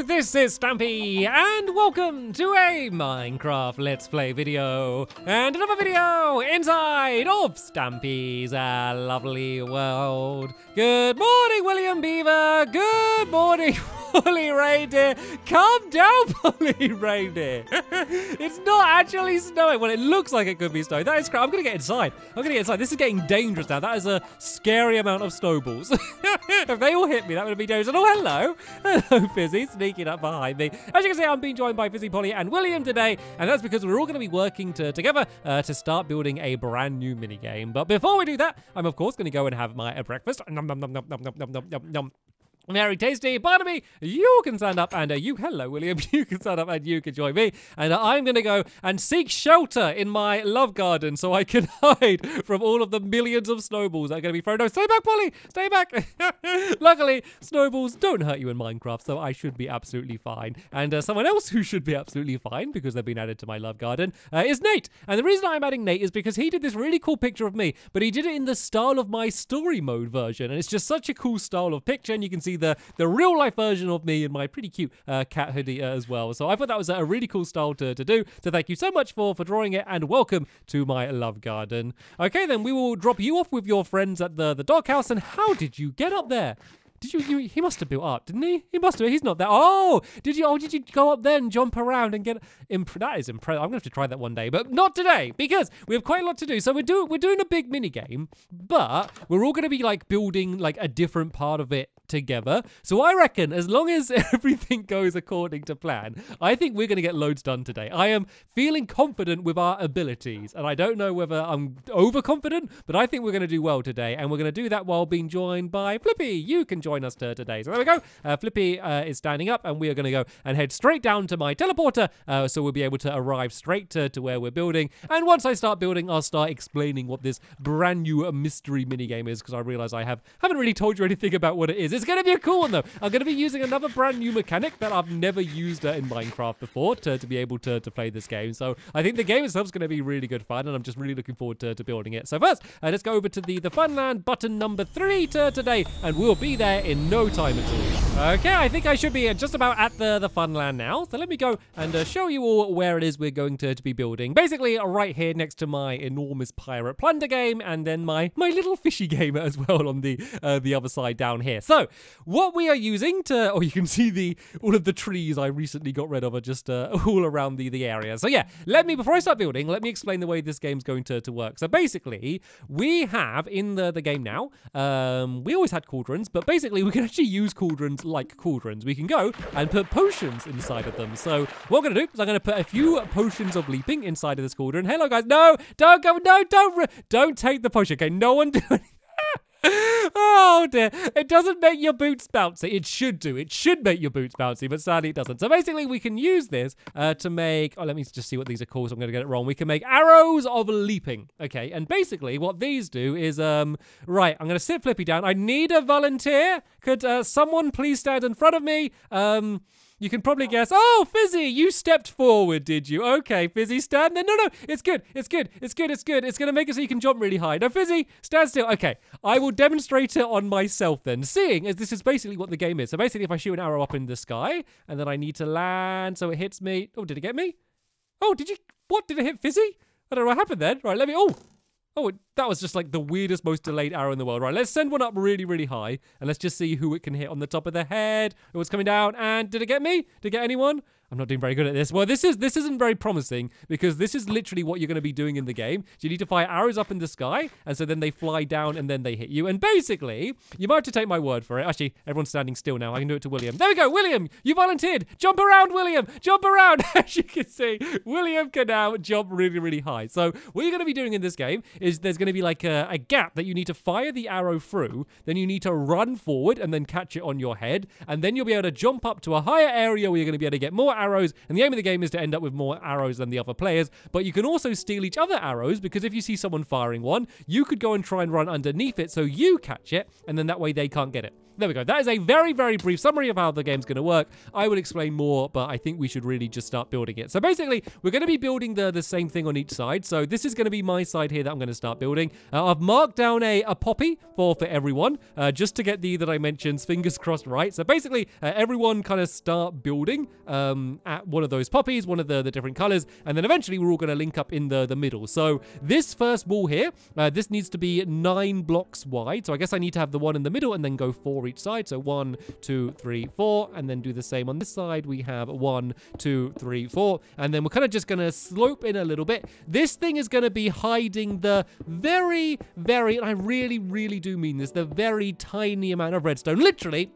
this is Stampy, and welcome to a Minecraft Let's Play video, and another video inside of Stampy's lovely world. Good morning, William Beaver. Good morning, Polly Reindeer. Calm down, Polly Reindeer. It's not actually snowing. Well, it looks like it could be snowing. That is crap. I'm going to get inside. This is getting dangerous now. That is a scary amount of snowballs. If they all hit me, that would be dangerous. And oh, hello. Hello, Fizzy, sneaking up behind me. As you can see, I'm being joined by Fizzy, Polly, and William today. And that's because we're all going to be working together to start building a brand new minigame. But before we do that, I'm, of course, going to go and have my breakfast. Nom, nom, nom, nom, nom, nom, nom, nom, nom. Very tasty. Pardon me. You can stand up and hello, William. You can stand up and you can join me. And I'm going to go and seek shelter in my love garden so I can hide from all of the millions of snowballs that are going to be thrown. No, stay back, Polly. Stay back. Luckily, snowballs don't hurt you in Minecraft, so I should be absolutely fine. And someone else who should be absolutely fine because they've been added to my love garden is Nate. And the reason I'm adding Nate is because he did this really cool picture of me, but he did it in the style of my story mode version. And it's just such a cool style of picture, and you can see the real life version of me in my pretty cute cat hoodie as well. So I thought that was a really cool style to do. So thank you so much for drawing it, and welcome to my love garden. Okay, then we will drop you off with your friends at the doghouse. And how did you get up there? Did you he must have built up, didn't he? He must have. He's not there. Oh, did you go up there and jump around and get that is impressive. I'm gonna have to try that one day, but not today because we have quite a lot to do. So we're doing a big mini game, but we're all gonna be like building like a different part of it together. So I reckon as long as everything goes according to plan, I think we're gonna get loads done today. I am feeling confident with our abilities, and I don't know whether I'm overconfident, but I think we're gonna do well today, and we're gonna do that while being joined by Flippy. You can join us today. So there we go. Flippy is standing up, and we are going to go and head straight down to my teleporter, so we'll be able to arrive straight to where we're building. And once I start building, I'll start explaining what this brand new mystery minigame is, because I realize I haven't really told you anything about what it is. It's going to be a cool one, though. I'm going to be using another brand new mechanic that I've never used in Minecraft before to be able to play this game. So I think the game itself is going to be really good fun, and I'm just really looking forward to building it. So first, let's go over to the Funland button number 3 today, and we'll be there in no time at all. Okay, I think I should be just about at the Funland now. So let me go and show you all where it is we're going to be building. Basically, right here next to my enormous pirate plunder game, and then my little fishy game as well on the other side down here. So what we are using you can see all of the trees I recently got rid of are just all around the area. So yeah, before I start building, let me explain the way this game's going to work. So basically, we have in the game now, we always had cauldrons, but basically we can actually use cauldrons like cauldrons. We can go and put potions inside of them. So what I'm going to do is I'm going to put a few potions of leaping inside of this cauldron. Hello, guys. No, don't go. No, don't take the potion. Okay, no one do anything. Oh dear, it doesn't make your boots bouncy. It should do. It should make your boots bouncy, but sadly it doesn't. So basically we can use this to make, let me just see what these are called, so I'm going to get it wrong. We can make arrows of leaping. Okay, and basically what these do is, right, I'm going to sit Flippy down. I need a volunteer. Could someone please stand in front of me? You can probably guess. Oh, Fizzy, you stepped forward, did you? Okay, Fizzy, stand there. No, it's good. It's good. It's going to make it so you can jump really high. No, Fizzy, stand still. Okay, I will demonstrate it on myself then, seeing as this is basically what the game is. So basically, if I shoot an arrow up in the sky, and then I need to land so it hits me. Oh, did it get me? Oh, what? Did it hit Fizzy? I don't know what happened then. Right, let me, Oh, that was just like the weirdest, most delayed arrow in the world. Right, let's send one up really, really high, and let's just see who it can hit on the top of the head. It was coming down, and did it get me? Did it get anyone? I'm not doing very good at this. Well, this isn't very promising, because this is literally what you're going to be doing in the game. So you need to fire arrows up in the sky, and so then they fly down, and then they hit you. And basically, you might have to take my word for it. Actually, everyone's standing still now. I can do it to William. There we go, William, you volunteered. Jump around, William. Jump around. As you can see, William can now jump really, really high. So what you're going to be doing in this game is there's going to be like a gap that you need to fire the arrow through. Then you need to run forward and then catch it on your head. And then you'll be able to jump up to a higher area where you're going to be able to get more arrows, and the aim of the game is to end up with more arrows than the other players. But you can also steal each other arrows, because if you see someone firing one, you could go and try and run underneath it so you catch it, and then that way they can't get it. there we go. That is a very, very brief summary of how the game's going to work. I will explain more, but I think we should really just start building it. So basically, we're going to be building the same thing on each side. So this is going to be my side here that I'm going to start building. I've marked down a poppy for everyone, just to get the dimensions, fingers crossed, right? So basically, everyone kind of start building at one of those poppies, one of the different colors, and then eventually we're all going to link up in the middle. So this first wall here, this needs to be 9 blocks wide. So I guess I need to have the one in the middle and then go 4 each side. So 1, 2, 3, 4, and then do the same on this side. We have 1, 2, 3, 4, and then we're kind of just going to slope in a little bit. This thing is going to be hiding the very, and I really, really do mean this, the very tiny amount of redstone. Literally,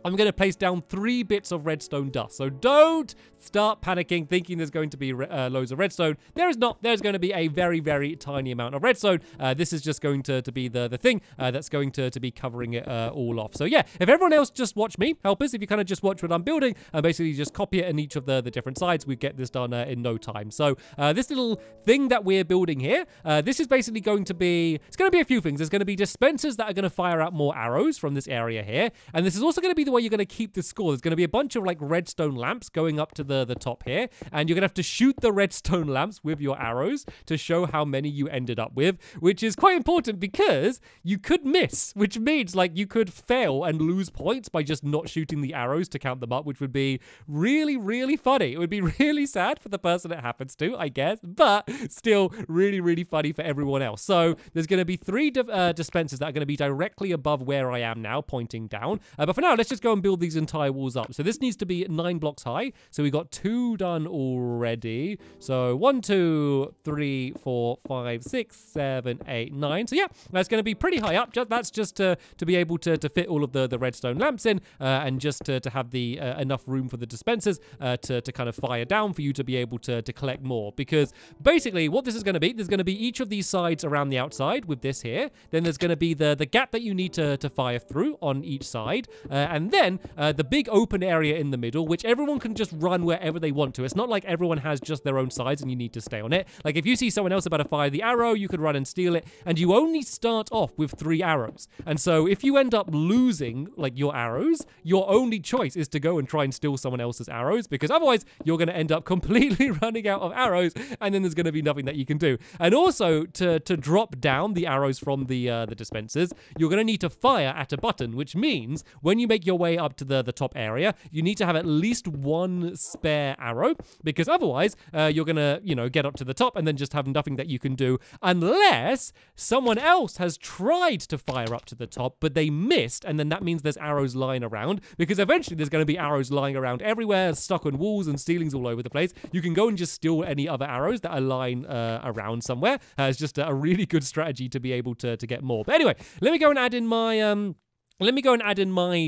I'm going to place down 3 bits of redstone dust. So don't start panicking, thinking there's going to be loads of redstone. There is not. There's going to be a very, very tiny amount of redstone. This is just going to be the thing that's going to be covering it all off. So yeah, if everyone else just watch me, helpers, if you kind of just watch what I'm building and basically just copy it in each of the different sides, we get this done in no time. So this little thing that we're building here, this is basically going to be, it's going to be a few things. There's going to be dispensers that are going to fire out more arrows from this area here. And this is also going to be the way you're going to keep the score. There's going to be a bunch of like redstone lamps going up to the top here, and you're going to have to shoot the redstone lamps with your arrows to show how many you ended up with, which is quite important because you could miss, which means like you could fail and lose points by just not shooting the arrows to count them up, which would be really, really funny. It would be really sad for the person it happens to, I guess, but still really, really funny for everyone else. So there's going to be 3 dispensers that are going to be directly above where I am now, pointing down. But for now, let's just go and build these entire walls up. So this needs to be 9 blocks high. So we got 2 done already. So 1, 2, 3, 4, 5, 6, 7, 8, 9. So yeah, that's going to be pretty high up. That's just to be able to fit all of the redstone lamps in, and just to have the enough room for the dispensers to kind of fire down for you to be able to collect more. Because basically what this is going to be, there's going to be each of these sides around the outside with this here. Then there's going to be the gap that you need to fire through on each side. And then the big open area in the middle, which everyone can just run wherever they want to. It's not like everyone has just their own sides and you need to stay on it. Like if you see someone else about to fire the arrow, you could run and steal it, and you only start off with 3 arrows. And so if you end up losing like your arrows, your only choice is to go and try and steal someone else's arrows, because otherwise you're going to end up completely running out of arrows, and then there's going to be nothing that you can do. And also to drop down the arrows from the dispensers, you're going to need to fire at a button, which means when you make your way up to the top area, you need to have at least 1 spare arrow, because otherwise you're going to, you know, get up to the top and then just have nothing that you can do, unless someone else has tried to fire up to the top, but they missed, and then that means there's arrows lying around, because eventually there's going to be arrows lying around everywhere, stuck on walls and ceilings all over the place. You can go and just steal any other arrows that are lying around somewhere. It's just a really good strategy to be able to get more. But anyway, let me go and add in my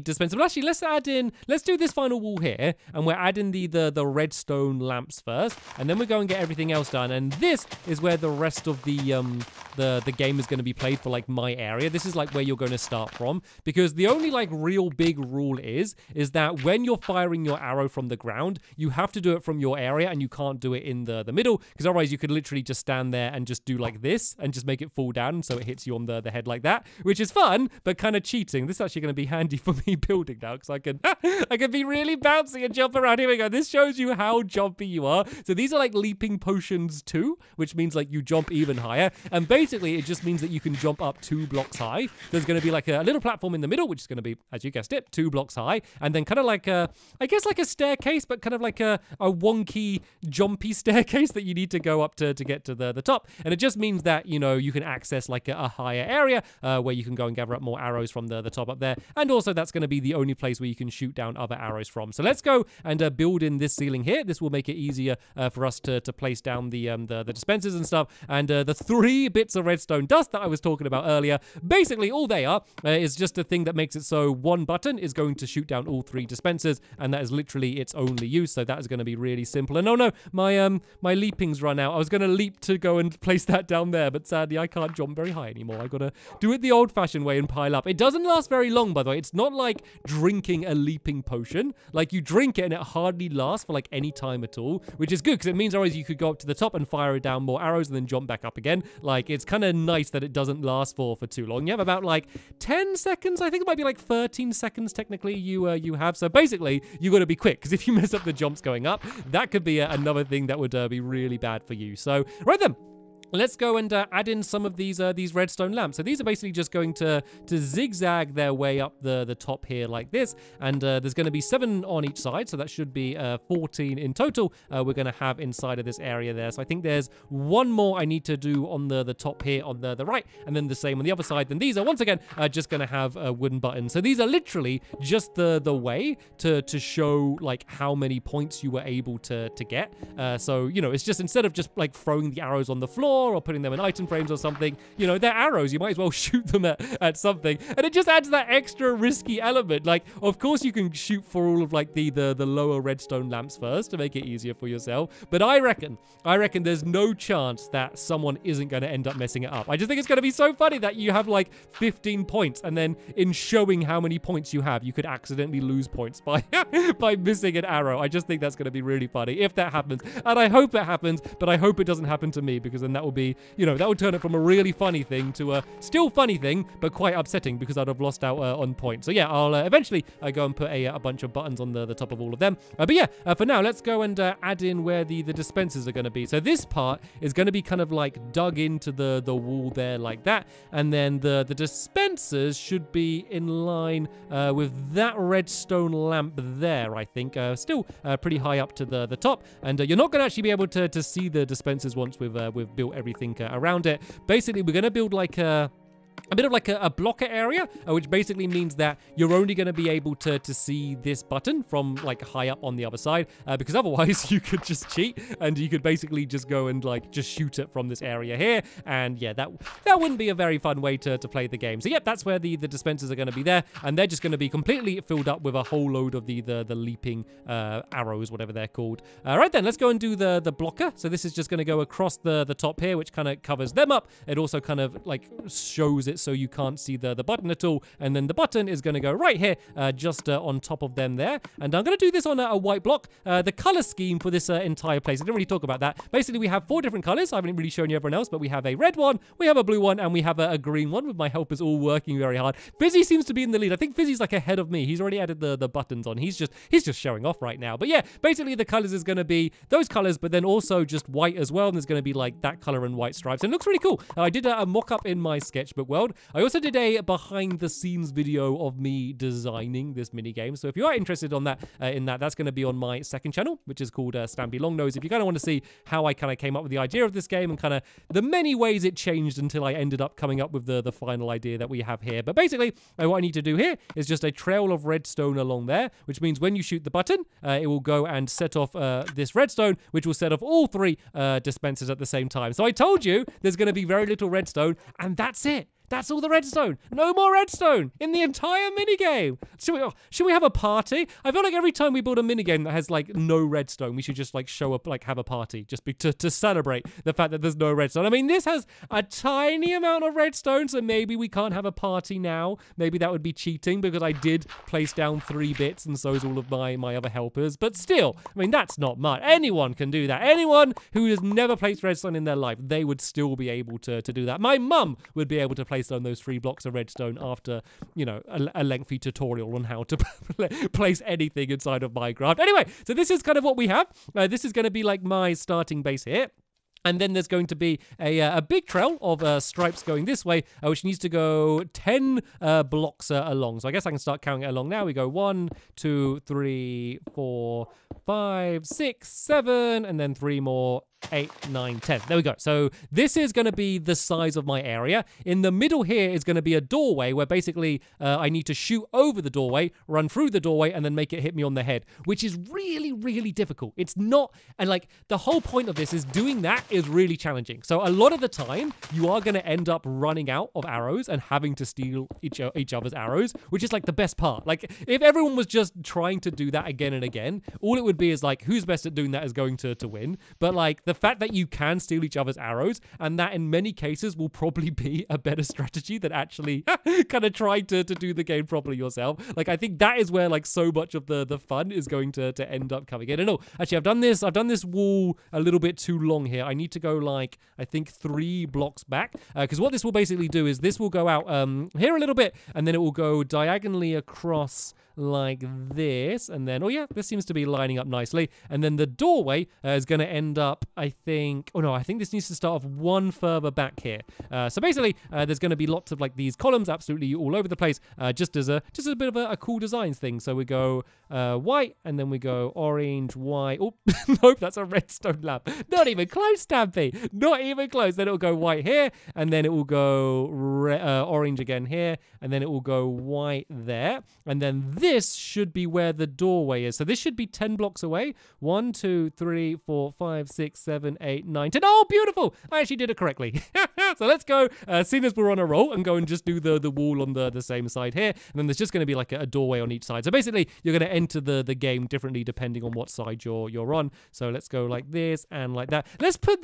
dispenser. But actually, let's do this final wall here, and we're adding the redstone lamps first, and then we go and get everything else done. And this is where the rest of the game is going to be played for like my area. This is like where you're going to start from, because the only like real big rule is that when you're firing your arrow from the ground, you have to do it from your area, and you can't do it in the middle, because otherwise you could literally just stand there and just do like this and just make it fall down so it hits you on the head like that, which is fun but kind of cheating. This is actually going to be handy for me building now, because I can be really bouncy and jump around. Here we go. This shows you how jumpy you are. So these are like leaping potions too, which means like you jump even higher, and basically it just means that you can jump up 2 blocks high. There's going to be like a little platform in the middle, which is going to be, as you guessed it, 2 blocks high, and then kind of like I guess like a staircase, but kind of like a wonky jumpy staircase that you need to go up to get to the top. And it just means that, you know, you can access like a higher area where you can go and gather up more arrows from the top up there. And also that's going to be the only place where you can shoot down other arrows from. So let's go and build in this ceiling here. This will make it easier for us to place down the dispensers and stuff. And the 3 bits of redstone dust that I was talking about earlier, basically all they are is just a thing that makes it so 1 button is going to shoot down all 3 dispensers, and that is literally its only use. So that is going to be really simple. And oh no, my leaping's run out. I was going to leap to go and place that down there, but sadly I can't jump very high anymore. I got to do it the old-fashioned way and pile up. It doesn't last very very long, by the way. It's not like drinking a leaping potion. Like, you drink it and it hardly lasts for like any time at all, which is good because it means always you could go up to the top and fire down more arrows and then jump back up again. Like, it's kind of nice that it doesn't last for too long. You have about like 10 seconds. I think it might be like 13 seconds technically you have. So basically, you got to be quick because if you mess up the jumps going up, that could be another thing that would be really bad for you. So, right then. Let's go and add in some of these redstone lamps. So these are basically just going to zigzag their way up the top here like this. And there's going to be 7 on each side. So that should be 14 in total we're going to have inside of this area there. So I think there's one more I need to do on the top here on the right. And then the same on the other side. Then these are, once again, just going to have wooden buttons. So these are literally just the way to show, like, how many points you were able to get. So, you know, it's just instead of just, like, throwing the arrows on the floor or putting them in item frames or something, you know, they're arrows. You might as well shoot them at something. And it just adds that extra risky element. Like, of course you can shoot for all of like the lower redstone lamps first to make it easier for yourself. But I reckon there's no chance that someone isn't going to end up messing it up. I just think it's going to be so funny that you have like 15 points and then in showing how many points you have, you could accidentally lose points by by missing an arrow. I just think that's going to be really funny if that happens. And I hope it happens, but I hope it doesn't happen to me because then that will be, you know, that would turn it from a really funny thing to a still funny thing, but quite upsetting because I'd have lost out on points. So yeah, I'll eventually go and put a bunch of buttons on the top of all of them. But yeah, for now, let's go and add in where the dispensers are going to be. So this part is going to be kind of like dug into the wall there like that. And then the dispensers should be in line with that redstone lamp there, I think. Still pretty high up to the top. And you're not going to actually be able to see the dispensers once we've built everything around it. Basically, we're going to build like a bit of like a blocker area, which basically means that you're only going to be able to see this button from like high up on the other side, because otherwise you could just cheat and you could basically just go and like just shoot it from this area here. And yeah, that wouldn't be a very fun way to play the game. So yep, that's where the dispensers are going to be there, and they're just going to be completely filled up with a whole load of the leaping arrows, whatever they're called. Right then, let's go and do the blocker. So this is just going to go across the top here, which kind of covers them up. It also kind of like shows it so you can't see the button at all. And then the button is going to go right here, just on top of them there. And I'm going to do this on a white block. The color scheme for this entire place, I didn't really talk about that. Basically, we have 4 different colors. I haven't really shown you everyone else, but we have a red one, we have a blue one, and we have a green one with my helpers all working very hard. Fizzy seems to be in the lead. I think Fizzy's like ahead of me. He's already added the buttons on. He's just showing off right now. But yeah, basically the colors is going to be those colors, but then also just white as well. And there's going to be like that color and white stripes. And it looks really cool. I did a mock-up in my sketchbook world. I also did a behind-the-scenes video of me designing this minigame. So if you are interested on that, that's going to be on my second channel, which is called Stampylonghead. If you kind of want to see how I kind of came up with the idea of this game and kind of the many ways it changed until I ended up coming up with the final idea that we have here. But basically, what I need to do here is just a trail of redstone along there, which means when you shoot the button, it will go and set off this redstone, which will set off all 3 dispensers at the same time. So I told you there's going to be very little redstone, and that's it. That's all the redstone. No more redstone in the entire minigame. Should we have a party? I feel like every time we build a minigame that has like no redstone, we should just like show up, like have a party just to celebrate the fact that there's no redstone. I mean, this has a tiny amount of redstone, so maybe we can't have a party now. Maybe that would be cheating because I did place down 3 bits and so is all of my other helpers. But still, I mean, that's not much. Anyone can do that. Anyone who has never placed redstone in their life, they would still be able to do that. My mum would be able to place on those 3 blocks of redstone after, you know, a lengthy tutorial on how to place anything inside of Minecraft. Anyway, so this is kind of what we have. This is going to be like my starting base here. And then there's going to be a big trail of stripes going this way, which needs to go 10 blocks along. So I guess I can start counting it along now. We go 1, 2, 3, 4, 5, 6, 7, and then 3 more. 8, 9, 10. There we go. So this is going to be the size of my area. In the middle here is going to be a doorway where basically I need to shoot over the doorway, run through the doorway, and then make it hit me on the head, which is really, really difficult. It's not, and like the whole point of this is doing that is really challenging. So a lot of the time you are going to end up running out of arrows and having to steal each other's arrows, which is like the best part. Like if everyone was just trying to do that again and again, all it would be is like who's best at doing that is going to win. But like the fact that you can steal each other's arrows, and that in many cases will probably be a better strategy than actually kind of trying to do the game properly yourself. Like, I think that is where like so much of the fun is going to end up coming in. And oh, actually, I've done this wall a little bit too long here. I need to go like, I think 3 blocks back, because what this will basically do is this will go out here a little bit, and then it will go diagonally across like this, and then, oh yeah, this seems to be lining up nicely, and then the doorway is going to end up, I think, oh no, I think this needs to start off 1 further back here. So basically, there's going to be lots of like these columns absolutely all over the place, just as a bit of a cool designs thing. So we go white, and then we go orange, white. Oh, nope, that's a redstone lamp. Not even close, Stampy. Not even close. Then it will go white here, and then it will go orange again here, and then it will go white there, and then this should be where the doorway is. So this should be 10 blocks away. 1, 2, 3, 4, 5, 6, 7, 8, 9, 10. Oh, beautiful! I actually did it correctly. So let's go, seeing as we're on a roll, and go and just do the wall on the same side here. And then there's just going to be like a doorway on each side. So basically, you're going to enter the game differently depending on what side you're on. So let's go like this and like that. Let's put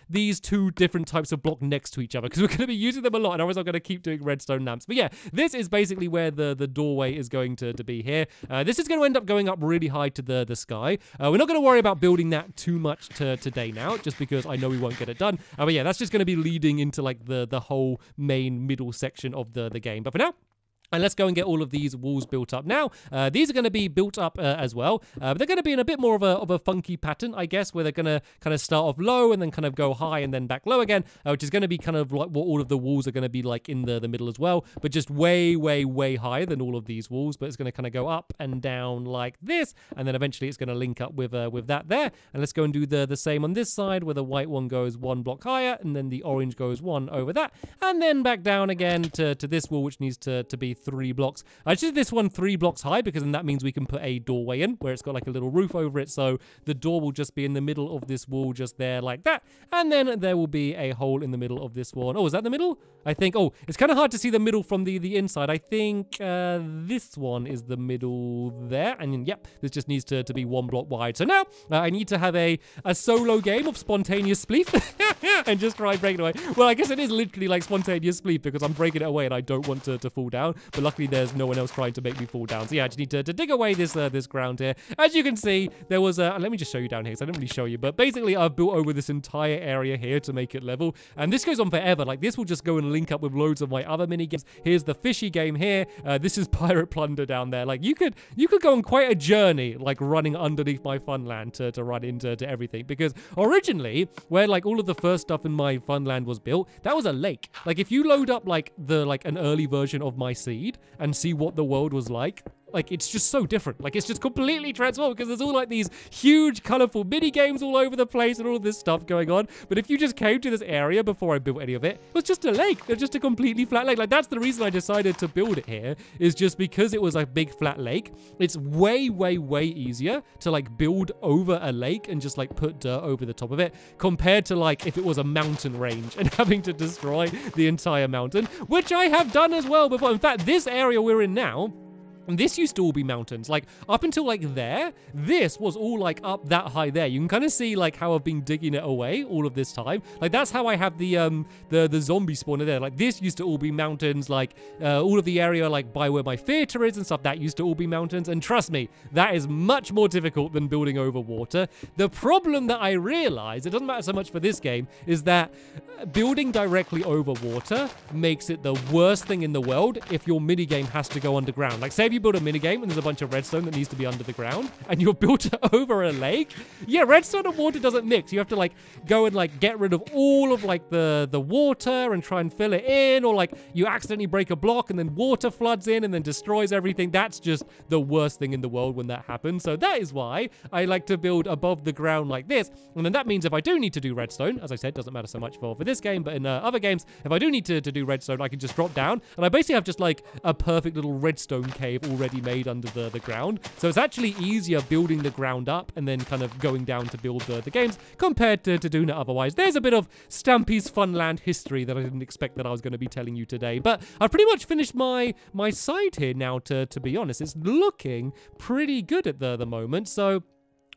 these 2 different types of block next to each other, because we're going to be using them a lot, and otherwise I'm going to keep doing redstone lamps. But yeah, this is basically where the doorway is going to be here. This is going to end up going up really high to the sky. We're not going to worry about building that too much today now, just because I know we won't get it done. But yeah, that's just going to be leading into like the whole main middle section of the game. But for now, and let's go and get all of these walls built up now. These are going to be built up as well. But they're going to be in a bit more of a funky pattern, I guess, where they're going to kind of start off low and then kind of go high and then back low again, which is going to be kind of like what all of the walls are going to be like in the middle as well, but just way, way, way higher than all of these walls. But it's going to kind of go up and down like this, and then eventually it's going to link up with that there. And let's go and do the same on this side, where the white one goes 1 block higher, and then the orange goes 1 over that, and then back down again to this wall, which needs to be 3 blocks. I just did this one 3 blocks high, because then that means we can put a doorway in where it's got like a little roof over it. So the door will just be in the middle of this wall, just there like that. And then there will be a hole in the middle of this one. Oh, is that the middle? I think, oh, it's kind of hard to see the middle from the inside. I think this one is the middle there. And then, yep, this just needs to be 1 block wide. So now I need to have a solo game of spontaneous spleef and just try and break it away. Well, I guess it is literally like spontaneous spleef, because I'm breaking it away and I don't want to fall down. But luckily there's no one else trying to make me fall down. So yeah, I just need to dig away this ground here. As you can see, there was a... Let me just show you down here, so I didn't really show you. But basically, I've built over this entire area here to make it level. And this goes on forever. Like, this will just go and link up with loads of my other mini games. Here's the fishy game here. This is Pirate Plunder down there. Like, you could go on quite a journey, like, running underneath my Funland to run into everything. Because originally, where, like, all of the first stuff in my Funland was built, that was a lake. Like, if you load up, like, an early version of my seed and see what the world was like, it's just so different. Like, it's just completely transformed, because there's all like these huge colorful mini games all over the place and all of this stuff going on. But if you just came to this area before I built any of it, it was just a lake. It was just a completely flat lake. Like, that's the reason I decided to build it here, is just because it was a big flat lake. It's way, way, way easier to like build over a lake and just like put dirt over the top of it, compared to like if it was a mountain range and having to destroy the entire mountain, which I have done as well before. In fact, this area we're in now, and this used to all be mountains. Like, up until, like, there, this was all, like, up that high there. You can kind of see, like, how I've been digging it away all of this time. Like, that's how I have the zombie spawner there. Like, this used to all be mountains. Like, all of the area, like, by where my theater is and stuff, that used to all be mountains. And trust me, that is much more difficult than building over water. The problem that I realized, it doesn't matter so much for this game, is that building directly over water makes it the worst thing in the world if your minigame has to go underground. Like, say if you build a minigame and there's a bunch of redstone that needs to be under the ground, and you're built over a lake, yeah, redstone and water doesn't mix. You have to, like, go and, like, get rid of all of, like, the water and try and fill it in, or, like, you accidentally break a block and then water floods in and then destroys everything. That's just the worst thing in the world when that happens. So that is why I like to build above the ground like this. And then that means if I do need to do redstone, as I said, doesn't matter so much for this game, but in other games, if I do need to do redstone, I can just drop down, and I basically have just, like, a perfect little redstone cave already made under the ground. So it's actually easier building the ground up and then kind of going down to build the games, compared to doing it otherwise. There's a bit of Stampy's Funland history that I didn't expect that I was going to be telling you today. But I've pretty much finished my side here now, to be honest. It's looking pretty good at the moment. So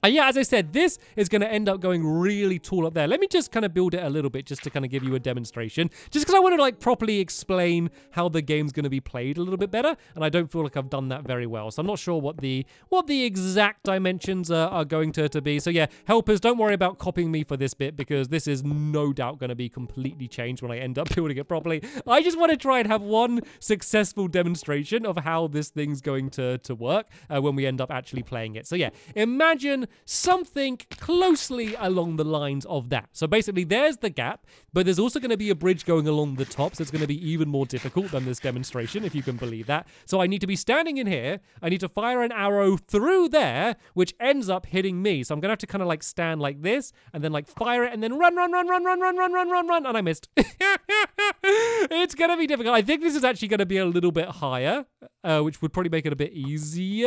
Yeah, as I said, this is going to end up going really tall up there. Let me just kind of build it a little bit just to kind of give you a demonstration. Just because I want to like properly explain how the game's going to be played a little bit better. And I don't feel like I've done that very well. So I'm not sure what the exact dimensions are going to be. So yeah, helpers, don't worry about copying me for this bit because this is no doubt going to be completely changed when I end up building it properly. I just want to try and have one successful demonstration of how this thing's going to work when we end up actually playing it. So yeah, imagine something closely along the lines of that. So basically there's the gap, but there's also going to be a bridge going along the top, so it's going to be even more difficult than this demonstration, if you can believe that. So I need to be standing in here, I need to fire an arrow through there, which ends up hitting me. So I'm going to have to kind of like stand like this, and then like fire it, and then run, and I missed. It's going to be difficult. I think this is actually going to be a little bit higher, which would probably make it a bit easier.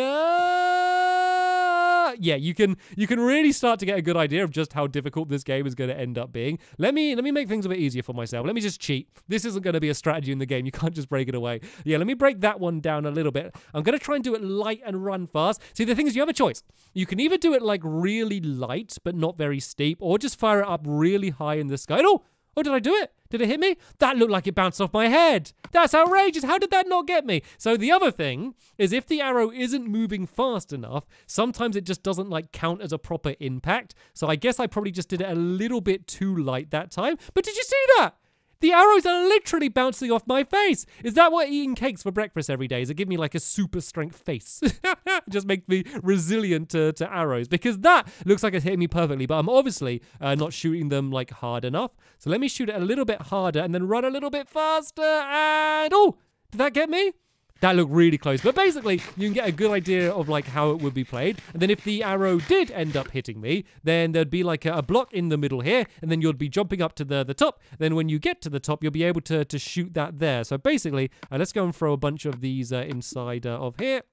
Yeah, you can really start to get a good idea of just how difficult this game is going to end up being. Let me make things a bit easier for myself. Let me just cheat. This isn't going to be a strategy in the game. You can't just break it away. Yeah, let me break that one down a little bit. I'm going to try and do it light and run fast. See, the thing is, you have a choice. You can either do it like really light, but not very steep, or just fire it up really high in the sky. Oh, did I do it? Did it hit me? That looked like it bounced off my head. That's outrageous. How did that not get me? So the other thing is if the arrow isn't moving fast enough, sometimes it just doesn't like count as a proper impact. So I guess I probably just did it a little bit too light that time. But did you see that? The arrows are literally bouncing off my face. Is that what eating cakes for breakfast every day is? It give me like a super strength face. Just make me resilient to arrows because that looks like it's hitting me perfectly, but I'm obviously not shooting them like hard enough. So let me shoot it a little bit harder and then run a little bit faster and oh, did that get me? That looked really close. But basically, you can get a good idea of like how it would be played. And then if the arrow did end up hitting me, then there'd be like a block in the middle here. And then you'd be jumping up to the top. Then when you get to the top, you'll be able to shoot that there. So basically, let's go and throw a bunch of these inside of here.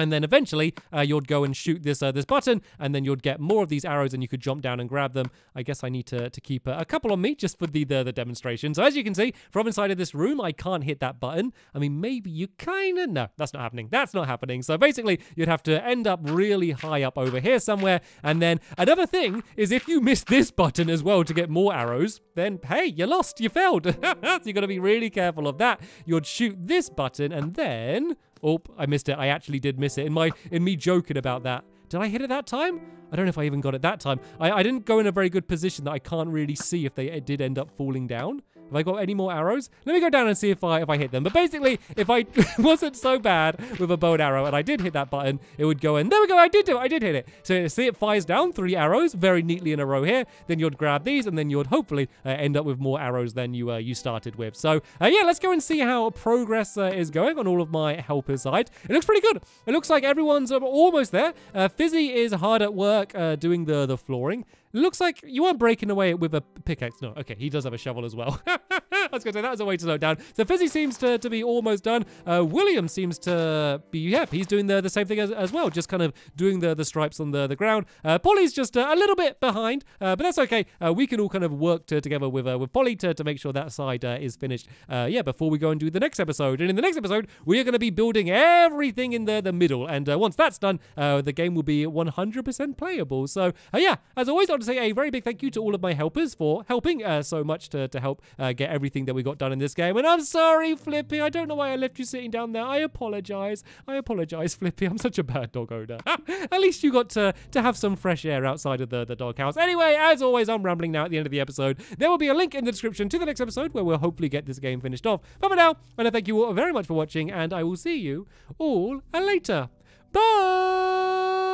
And then eventually, you'd go and shoot this button, and then you'd get more of these arrows, and you could jump down and grab them. I guess I need to keep a couple on me just for the demonstration. So as you can see, from inside of this room, I can't hit that button. I mean, maybe you kind of... No, that's not happening. That's not happening. So basically, you'd have to end up really high up over here somewhere. And then another thing is if you miss this button as well to get more arrows, then, hey, you lost. You failed. So you got to be really careful of that. You'd shoot this button, and then... Oh, I missed it. I actually did miss it. In me joking about that. Did I hit it that time? I don't know if I even got it that time. I didn't go in a very good position that I can't really see if they did end up falling down. Have I got any more arrows? Let me go down and see if I hit them. But basically, if I wasn't so bad with a bow and arrow and I did hit that button, it would go in. There we go. I did hit it. So see, it fires down 3 arrows very neatly in a row here. Then you'd grab these and then you'd hopefully end up with more arrows than you started with. So yeah, let's go and see how progress is going on all of my helpers' side. It looks pretty good. It looks like everyone's almost there. Fizzy is hard at work doing the flooring. Looks like you weren't breaking away with a pickaxe. No, okay, he does have a shovel as well. I was going to say, that was a way to slow it down. So Fizzy seems to be almost done. William seems to be, yeah, he's doing the same thing as well, just kind of doing the stripes on the ground. Polly's just a little bit behind, but that's okay. We can all kind of work together with Polly to make sure that side is finished, yeah, before we go and do the next episode. And in the next episode, we are going to be building everything in the middle. And once that's done, the game will be 100% playable. So yeah, as always, I'll to say a very big thank you to all of my helpers for helping so much to help get everything that we got done in this game. And I'm sorry, Flippy. I don't know why I left you sitting down there. I apologize. I apologize, Flippy. I'm such a bad dog owner. At least you got to have some fresh air outside of the doghouse. Anyway, as always, I'm rambling now at the end of the episode. There will be a link in the description to the next episode where we'll hopefully get this game finished off. But for now, I want to thank you all very much for watching, and I will see you all later. Bye!